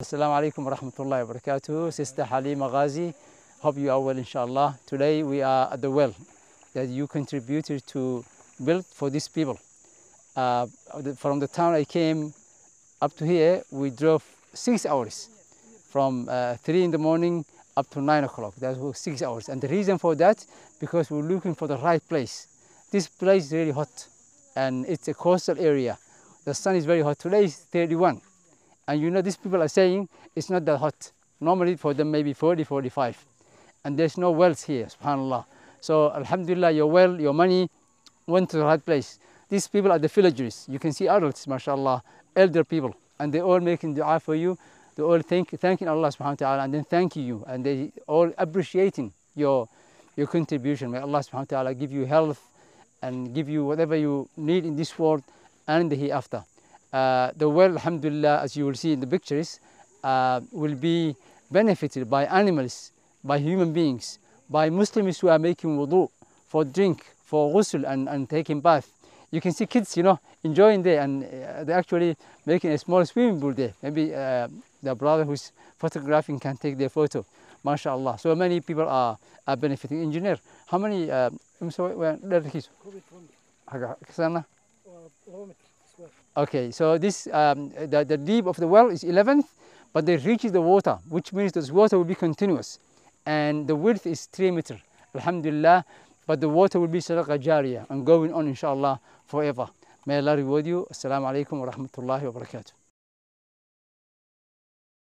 Assalamu alaikum wa rahmatullahi wa barakatuh. Sister Halima Ghazi, hope you are well, inshallah. Today we are at the well that you contributed to build for these people. From the town I came up to here, we drove 6 hours from 3 in the morning up to 9 o'clock. That was 6 hours. And the reason for that, because we're looking for the right place. This place is really hot and it's a coastal area. The sun is very hot. Today is 31. And you know, these people are saying it's not that hot. Normally for them maybe 40, 45. And there's no wells here, subhanAllah. So alhamdulillah, your well, your money went to the right place. These people are the villagers. You can see adults, mashallah, elder people. And they're all making dua for you. They're all thanking Allah subhanahu wa ta'ala and then thanking you. And they all appreciating your contribution. May Allah subhanahu wa ta'ala give you health and give you whatever you need in this world and in the hereafter. The well, alhamdulillah, as you will see in the pictures, will be benefited by animals, by human beings, by Muslims who are making wudu, for drink, for ghusl and taking bath. You can see kids, you know, enjoying there, and they're actually making a small swimming pool there. Maybe the brother who's photographing can take their photo. MashaAllah. So many people are benefiting. Engineer, how many? Okay, so this the deep of the well is 11th, but they reach the water, which means this water will be continuous, and the width is 3 meters. Alhamdulillah, but the water will be sadaqah jariyah and going on, inshallah, forever. May Allah reward you. Assalamu alaikum wa rahmatullahi wa barakatuh.